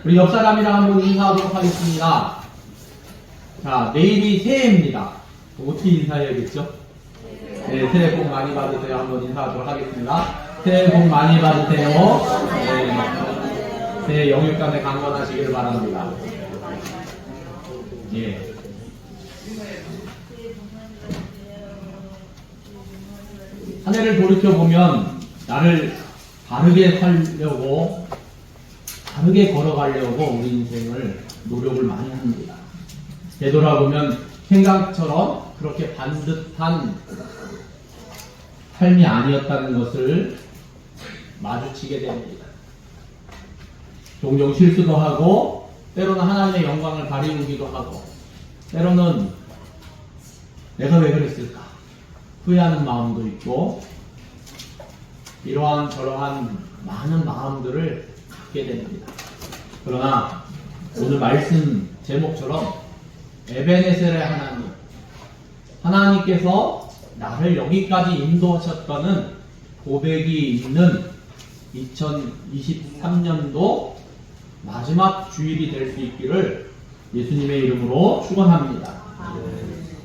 우리 옆 사람이랑 한번 인사하도록 하겠습니다. 자, 내일이 새해입니다. 어떻게 인사해야겠죠? 네, 새해 복 많이 받으세요. 한번 인사하도록 하겠습니다. 새해 복 많이 받으세요. 네, 새해 영육간에 강건하시기를 바랍니다. 예. 한 해를 돌이켜보면 나를 바르게 살려고, 바르게 걸어가려고 우리 인생을 노력을 많이 합니다. 되돌아보면 생각처럼 그렇게 반듯한 삶이 아니었다는 것을 마주치게 됩니다. 종종 실수도 하고, 때로는 하나님의 영광을 가리우기도 하고, 때로는 내가 왜 그랬을까 후회하는 마음도 있고, 이러한 저러한 많은 마음들을 갖게 됩니다. 그러나 오늘 말씀 제목처럼 에베네셀의 하나님께서 나를 여기까지 인도하셨다는 고백이 있는 2023년도 마지막 주일이 될 수 있기를 예수님의 이름으로 축원합니다.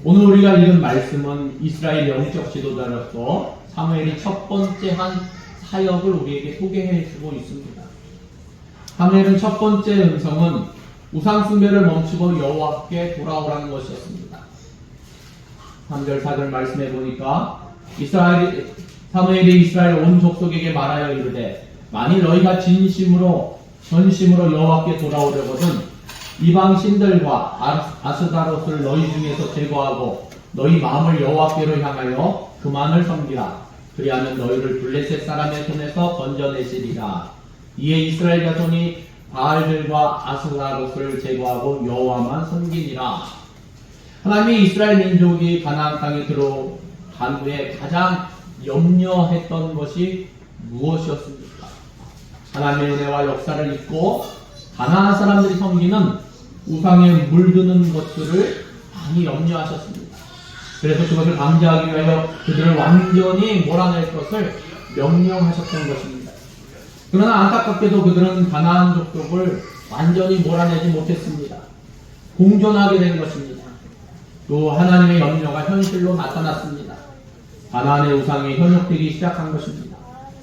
오늘 우리가 읽은 말씀은 이스라엘 영적 지도자로서 사무엘이 첫 번째 한 사역을 우리에게 소개해 주고 있습니다. 사무엘은 첫 번째 음성은 우상 숭배를 멈추고 여호와께 돌아오라는 것이었습니다. 3절 4절 말씀해 보니까 사무엘이 이스라엘 온 족속에게 말하여 이르되 만일 너희가 전심으로 여호와께 돌아오려거든 이방 신들과 아스다롯을 너희 중에서 제거하고 너희 마음을 여호와께로 향하여 그만을 섬기라. 그리하면 너희를 블레셋 사람의 손에서 건져내시리라. 이에 이스라엘 자손이 바알들과 아스다롯을 제거하고 여호와만 섬기니라. 하나님이 이스라엘 민족이 가나안 땅에 들어간 후에 가장 염려했던 것이 무엇이었습니까? 하나님의 은혜와 역사를 잊고 가나안 사람들이 섬기는 우상에 물드는 것들을 많이 염려하셨습니다. 그래서 그것을 방지하기 위하여 그들을 완전히 몰아낼 것을 명령하셨던 것입니다. 그러나 안타깝게도 그들은 가나안 족속을 완전히 몰아내지 못했습니다. 공존하게 된 것입니다. 또 하나님의 염려가 현실로 나타났습니다. 가나안의 우상이 현혹되기 시작한 것입니다.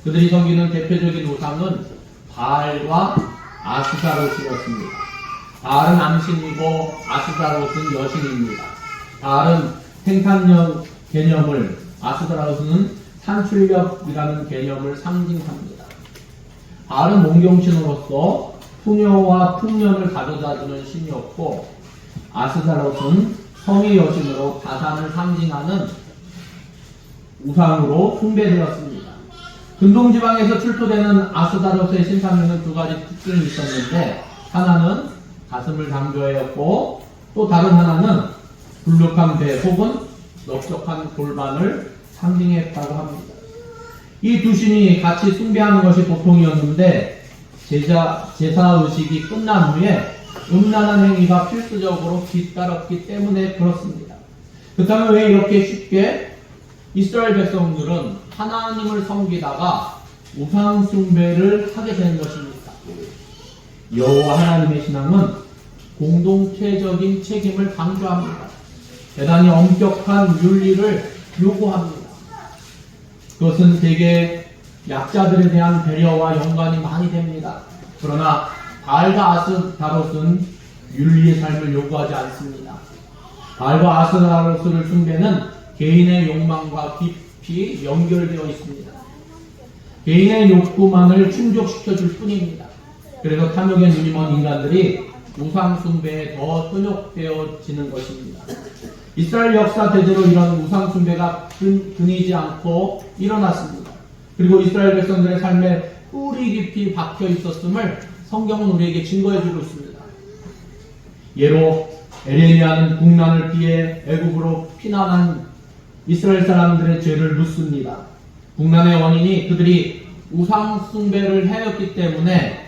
그들이 섬기는 대표적인 우상은 바알과 아스다롯이었습니다. 바알은 암신이고 아스다롯은 여신입니다. 바알은 생산력 개념을, 아스다롯은 산출력이라는 개념을 상징합니다. 바알은 몽경신으로서 풍요와 풍년을 가져다주는 신이었고, 아스다롯은 성의 여신으로 가산을 상징하는 우상으로 숭배되었습니다. 근동지방에서 출토되는 아스다롯의 신상에는 두 가지 특징이 있었는데, 하나는 가슴을 강조하였고, 또 다른 하나는 불룩한 배 혹은 넓적한 골반을 상징했다고 합니다. 이 두 신이 같이 숭배하는 것이 보통이었는데, 제사의식이 끝난 후에 음란한 행위가 필수적으로 뒤따랐기 때문에 그렇습니다. 그렇다면 왜 이렇게 쉽게 이스라엘 백성들은 하나님을 섬기다가 우상 숭배를 하게 된 것입니까? 여호와 하나님의 신앙은 공동체적인 책임을 강조합니다. 대단히 엄격한 윤리를 요구합니다. 그것은 대개 약자들에 대한 배려와 연관이 많이 됩니다. 그러나 바알과 아스다롯은 윤리의 삶을 요구하지 않습니다. 바알과 아스다롯을 숭배는 개인의 욕망과 깊이 연결되어 있습니다. 개인의 욕구만을 충족시켜줄 뿐입니다. 그래서 탐욕에 눈이 먼 인간들이 우상 숭배에 더 현혹되어지는 것입니다. 이스라엘 역사 대대로 이런 우상 숭배가 끊이지 않고 일어났습니다. 그리고 이스라엘 백성들의 삶에 뿌리 깊이 박혀 있었음을 성경은 우리에게 증거해주고 있습니다. 예로 에레미야는 국난을 피해 애굽으로 피난한 이스라엘 사람들의 죄를 묻습니다. 국난의 원인이 그들이 우상 숭배를 해왔기 때문에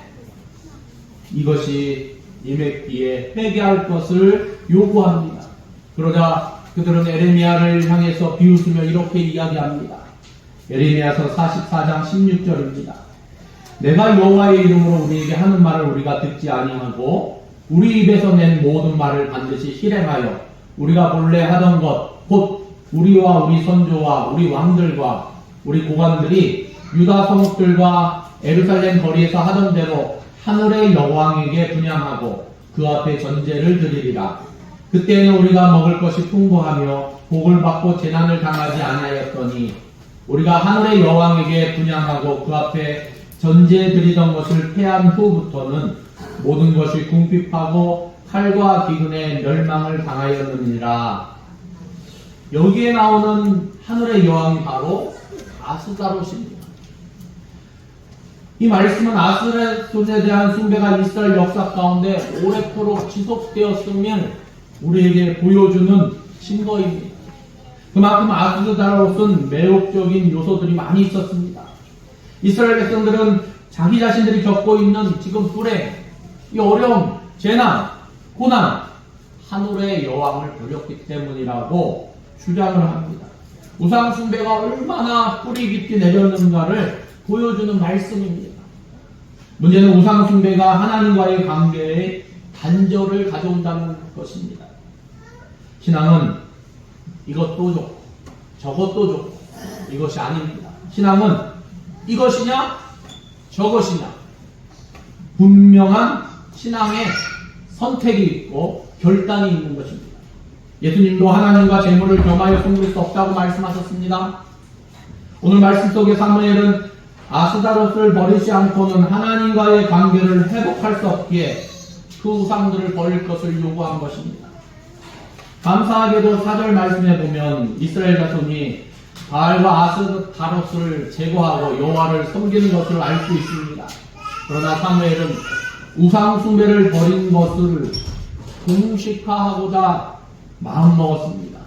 이것이 임했기에 회개할 것을 요구합니다. 그러자 그들은 에레미야를 향해서 비웃으며 이렇게 이야기합니다. 에레미야서 44장 16절입니다. 내가 여호와의 이름으로 우리에게 하는 말을 우리가 듣지 아니하고 우리 입에서 낸 모든 말을 반드시 실행하여 우리가 본래 하던 것 곧 우리와 우리 선조와 우리 왕들과 우리 고관들이 유다 성읍들과 예루살렘 거리에서 하던 대로 하늘의 여왕에게 분향하고 그 앞에 전제를 드리리라. 그때에는 우리가 먹을 것이 풍부하며 복을 받고 재난을 당하지 아니하였더니 우리가 하늘의 여왕에게 분향하고 그 앞에 전제 드리던 것을 패한 후부터는 모든 것이 궁핍하고 칼과 기근에 멸망을 당하였느니라. 여기에 나오는 하늘의 여왕이 바로 아스다롯입니다. 이 말씀은 아스다롯에 대한 숭배가 이스라엘 역사 가운데 오래도록 지속되었음을 우리에게 보여주는 증거입니다. 그만큼 아스다롯은 매혹적인 요소들이 많이 있었습니다. 이스라엘 백성들은 자기 자신들이 겪고 있는 지금 불행, 이 어려움, 재난, 고난, 하늘의 여왕을 버렸기 때문이라고 주장을 합니다. 우상 숭배가 얼마나 뿌리 깊이 내렸는가를 보여주는 말씀입니다. 문제는 우상 숭배가 하나님과의 관계에 단절을 가져온다는 것입니다. 신앙은 이것도 좋고 저것도 좋고 이것이 아닙니다. 신앙은 이것이냐 저것이냐 분명한 신앙의 선택이 있고 결단이 있는 것입니다. 예수님도 하나님과 재물을 겸하여 섬길 수 없다고 말씀하셨습니다. 오늘 말씀 속에 사무엘은 아스다롯을 버리지 않고는 하나님과의 관계를 회복할 수 없기에 그 우상들을 버릴 것을 요구한 것입니다. 감사하게도 4절 말씀에 보면 이스라엘 자손이 바알과 아스다롯을 제거하고 여호와를 섬기는 것을 알 수 있습니다. 그러나 사무엘은 우상 숭배를 버린 것을 공식화하고자 마음먹었습니다.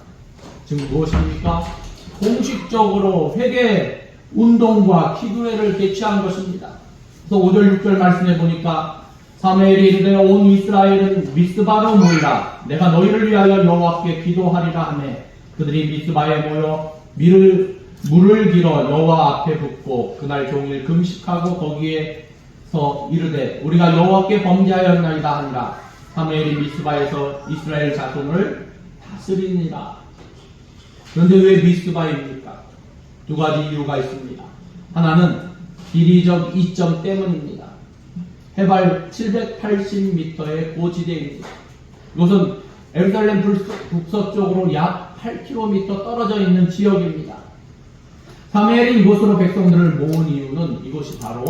지금 무엇입니까? 공식적으로 회개 운동과 기도회를 개최한 것입니다. 그래서 5절 6절 말씀해 보니까 사무엘이 이르되 온 이스라엘은 미스바로 모이라. 내가 너희를 위하여 여호와께 기도하리라 하매 그들이 미스바에 모여 물을 길어 여호와 앞에 붓고 그날 종일 금식하고 거기에서 이르되 우리가 여호와께 범죄하였나이다 하니라. 사무엘이 미스바에서 이스라엘 자손을 다스리니라. 그런데 왜 미스바입니까? 두 가지 이유가 있습니다. 하나는地理적 이점 때문입니다. 해발 780m의 고지대입니다. 이것은 예루살렘 북서쪽으로 약 8km 떨어져 있는 지역입니다. 사무엘이 이곳으로 백성들을 모은 이유는 이곳이 바로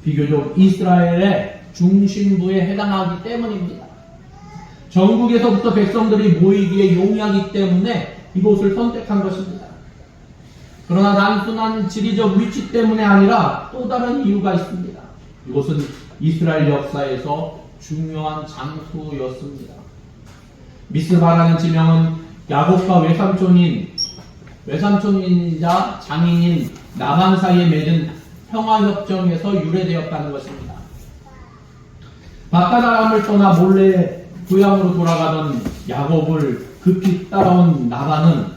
비교적 이스라엘의 중심부에 해당하기 때문입니다. 전국에서부터 백성들이 모이기에 용이하기 때문에 이곳을 선택한 것입니다. 그러나 단순한 지리적 위치 때문에 아니라 또 다른 이유가 있습니다. 이곳은 이스라엘 역사에서 중요한 장소였습니다. 미스바라는 지명은 야곱과 외삼촌이자 장인인 나반 사이에 맺은 평화협정에서 유래되었다는 것입니다. 바깥나람을 떠나 몰래 고향으로 돌아가던 야곱을 급히 따라온 나반은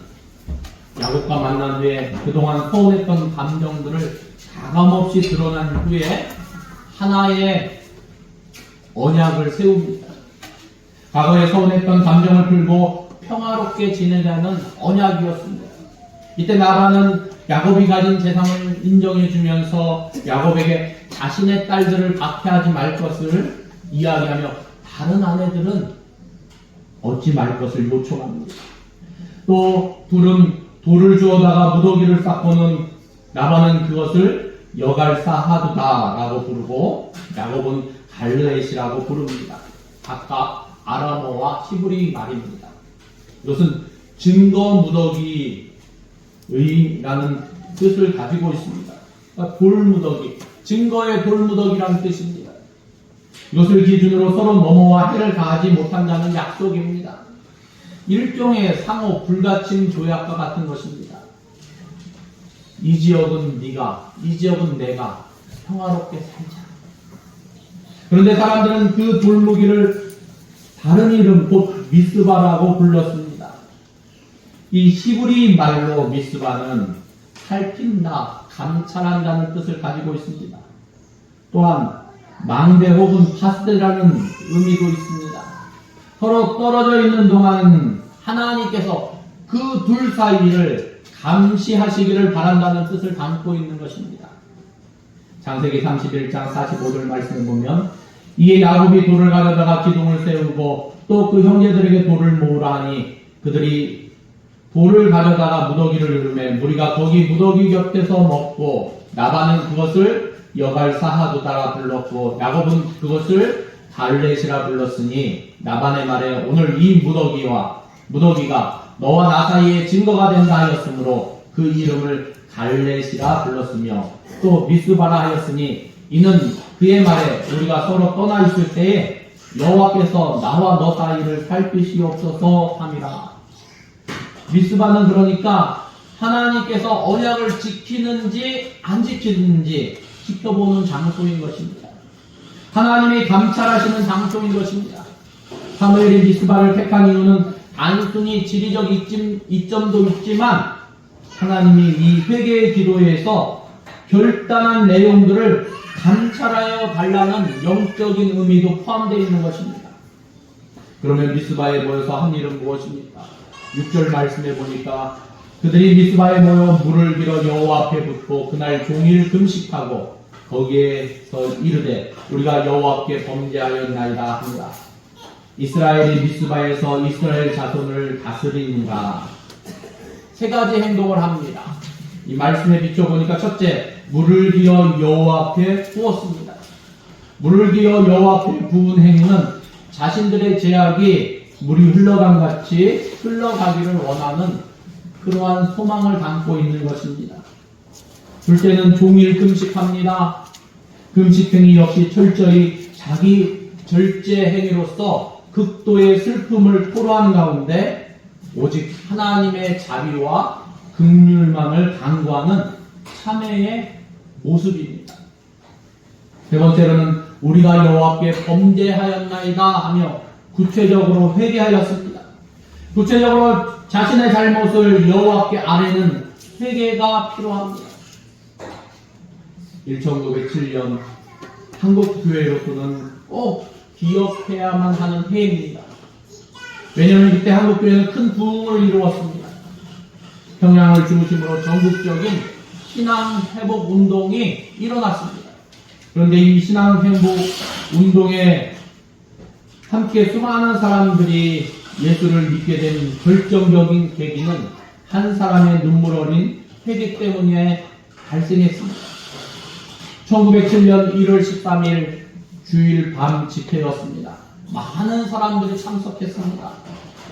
야곱과 만난 후에 그동안 서운했던 감정들을 가감없이 드러난 후에 하나의 언약을 세웁니다. 과거에 서운했던 감정을 풀고 평화롭게 지내자는 언약이었습니다. 이때 나반은 야곱이 가진 재산을 인정해주면서 야곱에게 자신의 딸들을 박해하지 말 것을 이야기하며 다른 아내들은 얻지 말 것을 요청합니다. 또 둘은 돌을 주워다가 무더기를 쌓고는 나반은 그것을 여갈사하두다라고 부르고 야곱은 갈르엣이라고 부릅니다. 각각 아람어와 히브리 말입니다. 이것은 증거 무더기의라는 뜻을 가지고 있습니다. 그러니까 돌무더기, 증거의 돌무더기라는 뜻입니다. 이것을 기준으로 서로 넘어와 해를 가하지 못한다는 약속입니다. 일종의 상호 불가침 조약과 같은 것입니다. 이 지역은 네가, 이 지역은 내가 평화롭게 살자. 그런데 사람들은 그 돌무기를 다른 이름 곧 미스바라고 불렀습니다. 이 히브리 말로 미스바는 살핀다, 감찰한다는 뜻을 가지고 있습니다. 또한 망대 혹은 파스라는 의미도 있습니다. 서로 떨어져 있는 동안은 하나님께서 그 둘 사이를 감시하시기를 바란다는 뜻을 담고 있는 것입니다. 창세기 31장 45절 말씀을 보면 이에 야곱이 돌을 가져다가 기둥을 세우고 또 그 형제들에게 돌을 모으라 하니 그들이 돌을 가져다가 무더기를 누르매 무리가 거기 무더기 곁에서 먹고 라반은 그것을 여갈사하두다라 불렀고 야곱은 그것을 갈렛이라 불렀으니 라반의 말에 오늘 이 무더기가 너와 나 사이에 증거가 된다 하였으므로 그 이름을 갈렛이라 불렀으며 또 미스바라 하였으니 이는 그의 말에 우리가 서로 떠나 있을 때에 여호와께서 나와 너 사이를 살피시옵소서 함이라. 미스바는 그러니까 하나님께서 언약을 지키는지 안 지키는지 지켜보는 장소인 것입니다. 하나님이 감찰하시는 장소인 것입니다. 사무엘이 미스바를 택한 이유는 단순히 지리적 이점도 있지만 하나님이 이 회개의 기도에서 결단한 내용들을 감찰하여 달라는 영적인 의미도 포함되어 있는 것입니다. 그러면 미스바에 모여서 한 일은 무엇입니까? 6절 말씀해 보니까 그들이 미스바에 모여 물을 길어 여호와 앞에 붓고 그날 종일 금식하고 거기에서 이르되 우리가 여호와께 범죄하였나이다 하니라. 이스라엘이 미스바에서 이스라엘 자손을 다스리는가. 세 가지 행동을 합니다. 이 말씀에 비춰보니까 첫째, 물을 기어 여호와 앞에 부었습니다. 물을 기어 여호와 앞에 부은 행위는 자신들의 죄악이 물이 흘러간 같이 흘러가기를 원하는 그러한 소망을 담고 있는 것입니다. 둘째는 종일 금식합니다. 금식행위 역시 철저히 자기 절제 행위로서 극도의 슬픔을 토로한 가운데 오직 하나님의 자비와 긍휼만을 간구하는 참회의 모습입니다. 세 번째로는 우리가 여호와께 범죄하였나이다 하며 구체적으로 회개하였습니다. 구체적으로 자신의 잘못을 여호와께 아뢰는 회개가 필요합니다. 1907년 한국교회로서는 꼭 기억해야만 하는 해입니다. 왜냐하면 이때 한국교회는 큰 부흥을 이루었습니다. 평양을 중심으로 전국적인 신앙회복 운동이 일어났습니다. 그런데 이 신앙회복 운동에 함께 수많은 사람들이 예수를 믿게 된 결정적인 계기는 한 사람의 눈물 어린 회개 때문에 발생했습니다. 1907년 1월 13일 주일 밤 집회였습니다. 많은 사람들이 참석했습니다.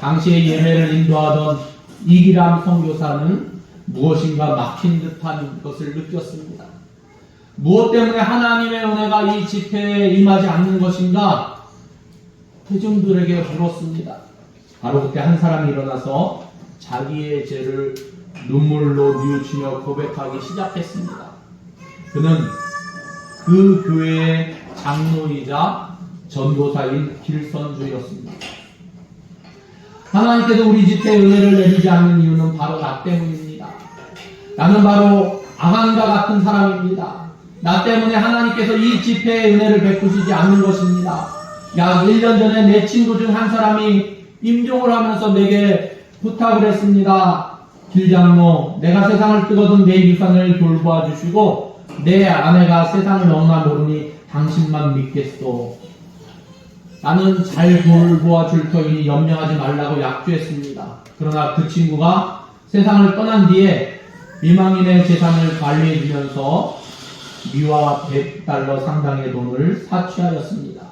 당시에 예배를 인도하던 이기람 선교사는 무엇인가 막힌 듯한 것을 느꼈습니다. 무엇 때문에 하나님의 은혜가 이 집회에 임하지 않는 것인가 대중들에게 물었습니다. 바로 그때 한 사람이 일어나서 자기의 죄를 눈물로 뉘우치며 고백하기 시작했습니다. 그는 그 교회의 장로이자 전도사인 길선주였습니다. 하나님께서 우리 집회에 은혜를 내리지 않는 이유는 바로 나 때문입니다. 나는 바로 아간과 같은 사람입니다. 나 때문에 하나님께서 이 집회에 은혜를 베푸시지 않는 것입니다. 약 1년 전에 내 친구 중 한 사람이 임종을 하면서 내게 부탁을 했습니다. 길장로, 내가 세상을 뜨거든 내 유산을 돌보아 주시고 내 아내가 세상을 너무나 모르니 당신만 믿겠소. 나는 잘 돌보아 줄 터이니 염려하지 말라고 약조했습니다. 그러나 그 친구가 세상을 떠난 뒤에 미망인의 재산을 관리해 주면서 미화 $100 상당의 돈을 사취하였습니다.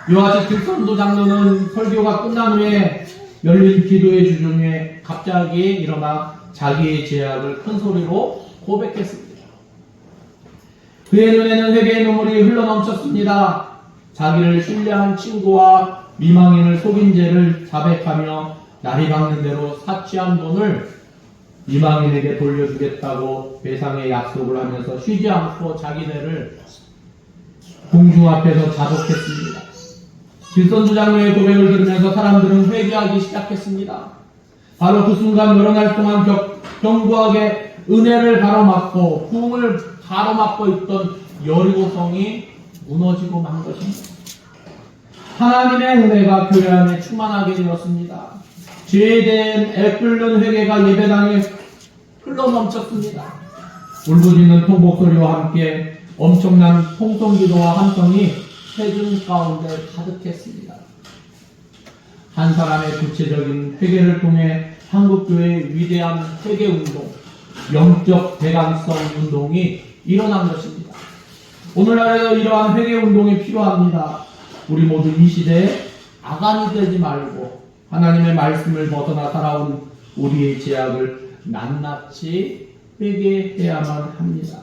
이와 같이 길선도 장로는 설교가 끝난 후에 열린 기도의 주중에 갑자기 일어나 자기의 죄악을 큰 소리로 고백했습니다. 그의 눈에는 회개의 눈물이 흘러넘쳤습니다. 자기를 신뢰한 친구와 미망인을 속인 죄를 자백하며 날이 밝는 대로 사취한 돈을 미망인에게 돌려주겠다고 배상의 약속을 하면서 쉬지 않고 자기네를 공중 앞에서 자복했습니다. 길선주 장로의 고백을 들으면서 사람들은 회개하기 시작했습니다. 바로 그 순간 여러 날 동안 견고하게 은혜를 가로막고 부흥을 가로막고 있던 여리고성이 무너지고 만 것입니다. 하나님의 은혜가 교회 안에 충만하게 되었습니다. 죄에 대한 애끓는 회개가 예배당에 흘러넘쳤습니다. 울부짖는 통곡소리와 함께 엄청난 통성기도와 함성이 회중 가운데 가득했습니다. 한 사람의 구체적인 회개를 통해 한국교회의 위대한 회개운동, 영적 대강성 운동이 일어난 것입니다. 오늘날에도 이러한 회개운동이 필요합니다. 우리 모두 이 시대에 아간이 되지 말고 하나님의 말씀을 벗어나 살아온 우리의 죄악을 낱낱이 회개해야만 합니다.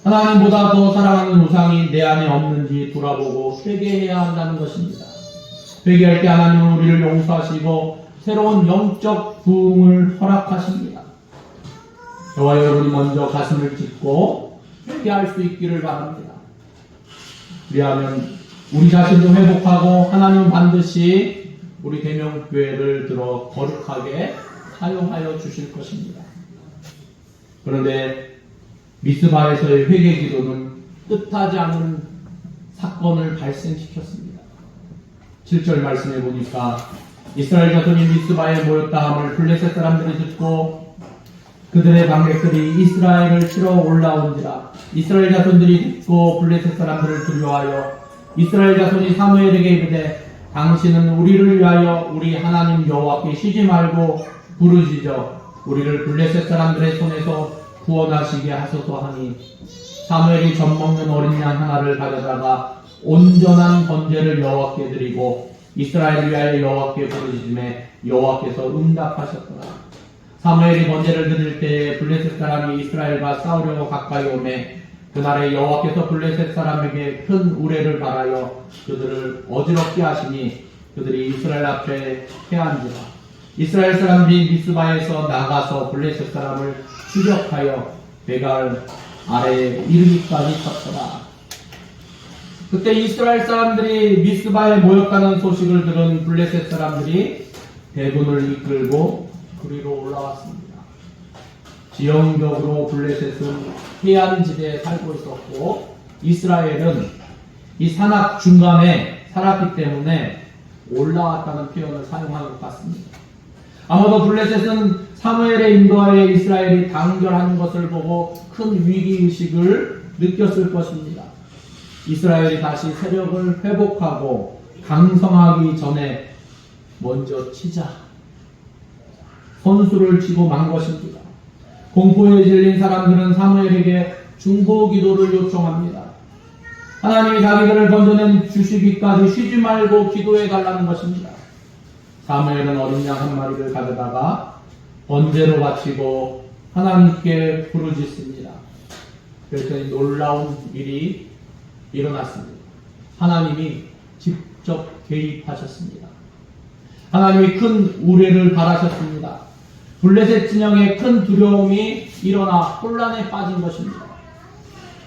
하나님보다 더 사랑하는 우상이 내 안에 없는지 돌아보고 회개해야 한다는 것입니다. 회개할 때 하나님은 우리를 용서하시고 새로운 영적 부흥을 허락하십니다. 저와 여러분이 먼저 가슴을 찢고 회개할 수 있기를 바랍니다. 그리하면 우리 자신도 회복하고 하나님은 반드시 우리 대명교회를 들어 거룩하게 사용하여 주실 것입니다. 그런데 미스바에서의 회개 기도는 뜻하지 않은 사건을 발생시켰습니다. 7절 말씀해 보니까 이스라엘 자손이 미스바에 모였다 함을 블레셋 사람들이 듣고 그들의 방백들이 이스라엘을 치러 올라온지라. 이스라엘 자손들이 듣고 블레셋 사람들을 두려워하여 이스라엘 자손이 사무엘에게 이르되 당신은 우리를 위하여 우리 하나님 여호와께 쉬지 말고 부르짖어 우리를 블레셋 사람들의 손에서 구원하시게 하소서 하니 사무엘이 젖먹는 어린 양 하나를 가져다가 온전한 번제를 여호와께 드리고 이스라엘을 위하여 여호와께 부르짖음에 여호와께서 응답하셨더라. 사무엘이 번제를 드릴 때에 블레셋 사람이 이스라엘과 싸우려고 가까이 오매 그날에 여호와께서 블레셋 사람에게 큰 우레를 발하여 그들을 어지럽게 하시니 그들이 이스라엘 앞에 패한지라. 이스라엘 사람들이 미스바에서 나가서 블레셋 사람을 추격하여 베갈 아래에 이르기까지 쳤더라. 그때 이스라엘 사람들이 미스바에 모였다는 소식을 들은 블레셋 사람들이 대군을 이끌고 그리로 올라왔습니다. 지형적으로 블레셋은 해안지대에 살고 있었고 이스라엘은 이 산악 중간에 살았기 때문에 올라왔다는 표현을 사용한 것 같습니다. 아마도 블레셋은 사무엘의 인도하에 이스라엘이 단결하는 것을 보고 큰 위기의식을 느꼈을 것입니다. 이스라엘이 다시 세력을 회복하고 강성하기 전에 먼저 치자. 선수를 치고 만 것입니다. 공포에 질린 사람들은 사무엘에게 중보 기도를 요청합니다. 하나님이 자기들을 건져낸 주시기까지 쉬지 말고 기도해 달라는 것입니다. 사무엘은 어린 양 한 마리를 가져다가 번제로 바치고 하나님께 부르짖습니다. 그랬더니 놀라운 일이 일어났습니다. 하나님이 직접 개입하셨습니다. 하나님이 큰 우레를 발하셨습니다. 블레셋 진영에 큰 두려움이 일어나 혼란에 빠진 것입니다.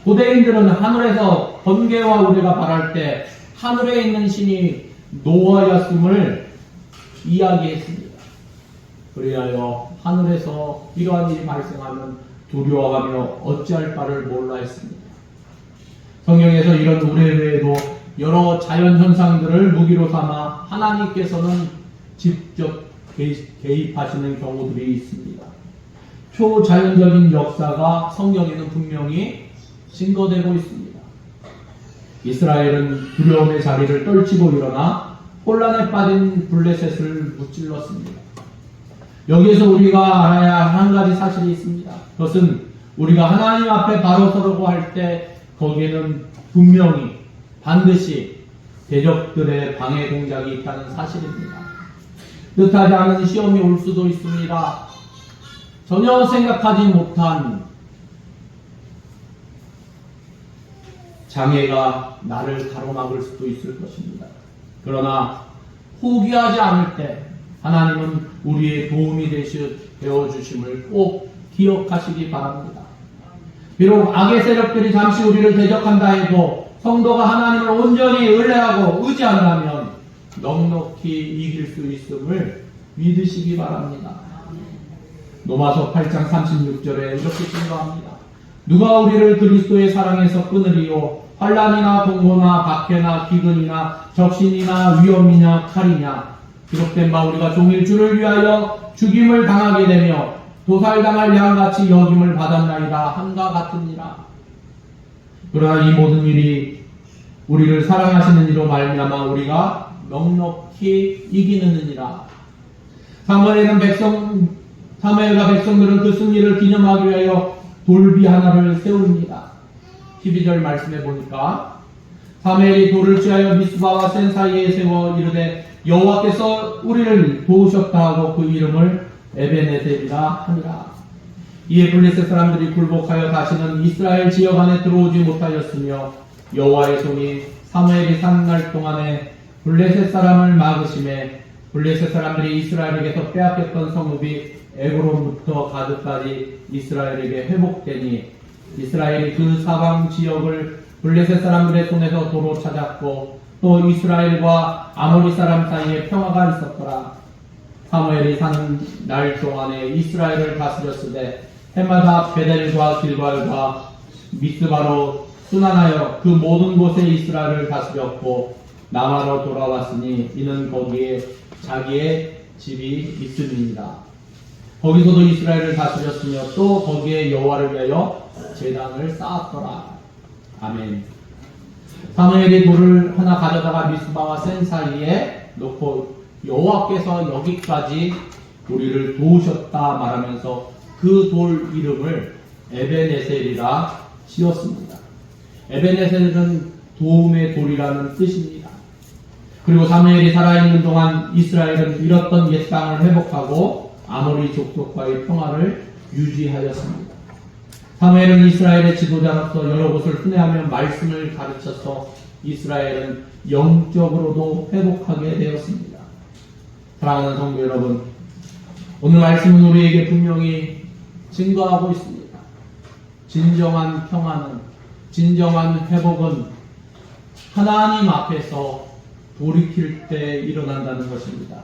고대인들은 하늘에서 번개와 우레가 발할 때 하늘에 있는 신이 노하였음을 이야기했습니다. 그리하여 하늘에서 이러한 일이 발생하면 두려워하며 어찌할 바를 몰라 했습니다. 성경에서 이런 우레 외에도 여러 자연현상들을 무기로 삼아 하나님께서는 직접 개입하시는 경우들이 있습니다. 초자연적인 역사가 성경에는 분명히 증거되고 있습니다. 이스라엘은 두려움의 자리를 떨치고 일어나 혼란에 빠진 블레셋을 무찔렀습니다. 여기에서 우리가 알아야 할 한 가지 사실이 있습니다. 그것은 우리가 하나님 앞에 바로 서려고 할 때 거기에는 분명히 반드시 대적들의 방해 공작이 있다는 사실입니다. 뜻하지 않은 시험이 올 수도 있습니다. 전혀 생각하지 못한 장애가 나를 가로막을 수도 있을 것입니다. 그러나 포기하지 않을 때 하나님은 우리의 도움이 되어주심을 꼭 기억하시기 바랍니다. 비록 악의 세력들이 잠시 우리를 대적한다 해도 성도가 하나님을 온전히 의뢰하고 의지한다면 넉넉히 이길 수 있음을 믿으시기 바랍니다. 로마서 8장 36절에 이렇게 증거합니다. 누가 우리를 그리스도의 사랑에서 끊으리요? 환난이나 공고나 박해나 기근이나 적신이나 위험이냐 칼이냐. 기록된 바 우리가 종일 주를 위하여 죽임을 당하게 되며 도살당할 양같이 여김을 받았나이다 함과 같으니라. 그러나 이 모든 일이 우리를 사랑하시는 이로 말미암아 우리가 넉넉히 이기느니라. 사무엘가 백성들은 그 승리를 기념하기 위하여 돌비 하나를 세웁니다. 12절 말씀해 보니까 사무엘이 돌을 취하여 미스바와 센 사이에 세워 이르되 여호와께서 우리를 도우셨다 하고 그 이름을 에벤에셀이라 하니라. 이에 블레셋 사람들이 굴복하여 다시는 이스라엘 지역 안에 들어오지 못하였으며 여호와의 손이 사무엘이 산 날 동안에 블레셋 사람을 막으심에 블레셋 사람들이 이스라엘에게서 빼앗겼던 성읍이 에그론부터 가드까지 이스라엘에게 회복되니 이스라엘이 그 사방 지역을 블레셋 사람들의 손에서 도로 찾았고 또 이스라엘과 아모리 사람 사이에 평화가 있었더라. 사무엘이 사는 날 동안에 이스라엘을 다스렸으되 해마다 베델과 길갈과 미스바로 순환하여 그 모든 곳에 이스라엘을 다스렸고 남아로 돌아왔으니 이는 거기에 자기의 집이 있음입니다. 거기서도 이스라엘을 다스렸으며 또 거기에 여호와를 위하여 제단을 쌓았더라. 아멘. 사무엘이 돌을 하나 가져다가 미스바와 센 사이에 놓고 여호와께서 여기까지 우리를 도우셨다 말하면서 그 돌 이름을 에벤에셀이라 지었습니다. 에벤에셀은 도움의 돌이라는 뜻입니다. 그리고 사무엘이 살아있는 동안 이스라엘은 잃었던 옛 땅을 회복하고 아모리 족속과의 평화를 유지하였습니다. 사무엘은 이스라엘의 지도자로서 여러 곳을 순회하며 말씀을 가르쳐서 이스라엘은 영적으로도 회복하게 되었습니다. 사랑하는 성도 여러분, 오늘 말씀은 우리에게 분명히 증거하고 있습니다. 진정한 평화는, 진정한 회복은 하나님 앞에서 돌이킬 때 일어난다는 것입니다.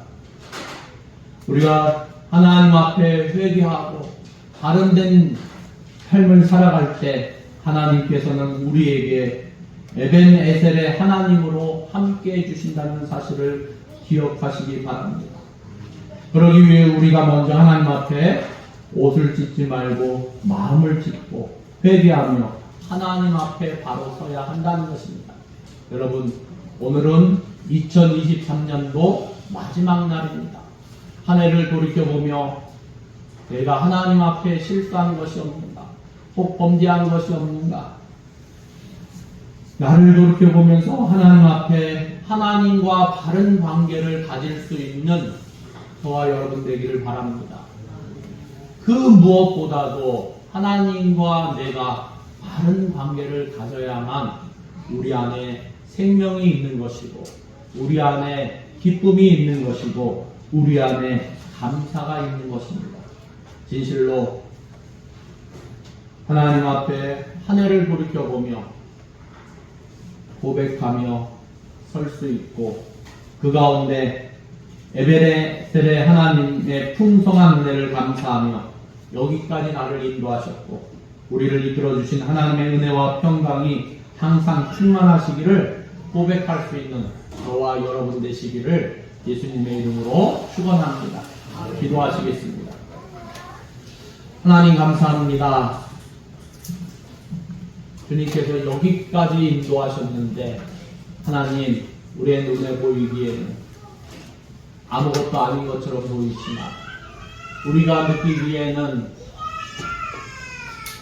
우리가 하나님 앞에 회개하고 바른된 삶을 살아갈 때 하나님께서는 우리에게 에벤에셀의 하나님으로 함께 해주신다는 사실을 기억하시기 바랍니다. 그러기 위해 우리가 먼저 하나님 앞에 옷을 찢지 말고 마음을 찢고 회개하며 하나님 앞에 바로 서야 한다는 것입니다. 여러분, 오늘은 2023년도 마지막 날입니다. 한 해를 돌이켜보며 내가 하나님 앞에 실수한 것이 없는가? 혹 범죄한 것이 없는가? 나를 돌이켜보면서 하나님 앞에 하나님과 바른 관계를 가질 수 있는 저와 여러분 되기를 바랍니다. 그 무엇보다도 하나님과 내가 바른 관계를 가져야만 우리 안에 생명이 있는 것이고 우리 안에 기쁨이 있는 것이고 우리 안에 감사가 있는 것입니다. 진실로 하나님 앞에 한 해를 돌이켜보며 고백하며 설 수 있고 그 가운데 에베레셀의 하나님의 풍성한 은혜를 감사하며 여기까지 나를 인도하셨고 우리를 이끌어주신 하나님의 은혜와 평강이 항상 충만하시기를 고백할 수 있는 저와 여러분 되시기를 예수님의 이름으로 축원합니다. 기도하시겠습니다. 하나님 감사합니다. 주님께서 여기까지 인도하셨는데 하나님 우리의 눈에 보이기에는 아무것도 아닌 것처럼 보이지만 우리가 느끼기에는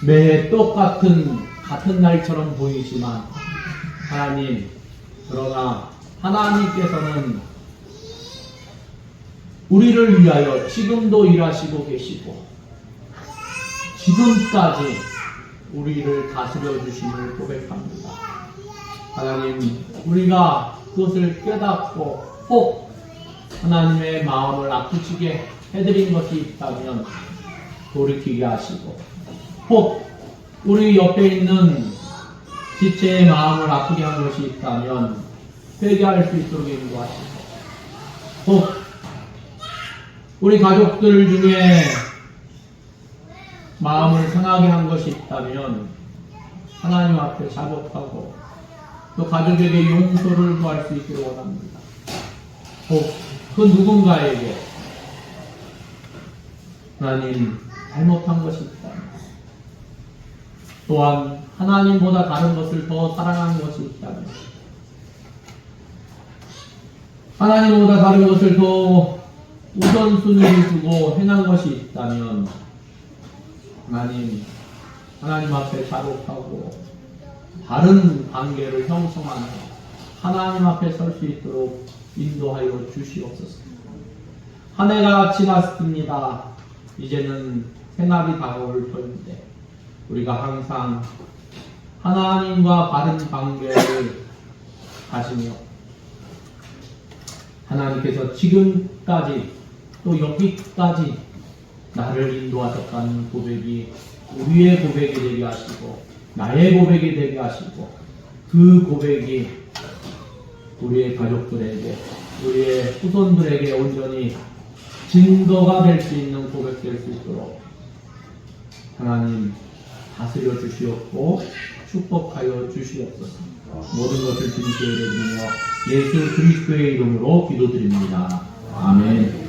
매해 똑같은 같은 날처럼 보이지만 하나님, 그러나 하나님께서는 우리를 위하여 지금도 일하시고 계시고 지금까지 우리를 다스려 주심을 고백합니다. 하나님, 우리가 그것을 깨닫고 혹 하나님의 마음을 아프시게 해드린 것이 있다면 돌이키게 하시고 혹 우리 옆에 있는 지체의 마음을 아프게 한 것이 있다면 회개할 수 있도록 인도하시고 혹 우리 가족들 중에 마음을 상하게 한 것이 있다면 하나님 앞에 자복하고 또 가족에게 용서를 구할 수 있기를 원합니다. 꼭 그 누군가에게 하나님 잘못한 것이 있다면 또한 하나님보다 다른 것을 더 사랑한 것이 있다면 하나님보다 다른 것을 더 우선순위를 두고 행한 것이 있다면 하나님 앞에 자복하고 바른 관계를 형성하며 하나님 앞에 설 수 있도록 인도하여 주시옵소서. 한 해가 지났습니다. 이제는 새날이 다가올 터인데 우리가 항상 하나님과 바른 관계를 가지며 하나님께서 지금까지 또 여기까지 나를 인도하셨다는 고백이 우리의 고백이 되게 하시고 나의 고백이 되게 하시고 그 고백이 우리의 가족들에게 우리의 후손들에게 온전히 증거가 될 수 있는 고백될 수 있도록 하나님 다스려 주시옵고 축복하여 주시옵소서. 모든 것을 주님께 드리며 예수 그리스도의 이름으로 기도드립니다. 아멘.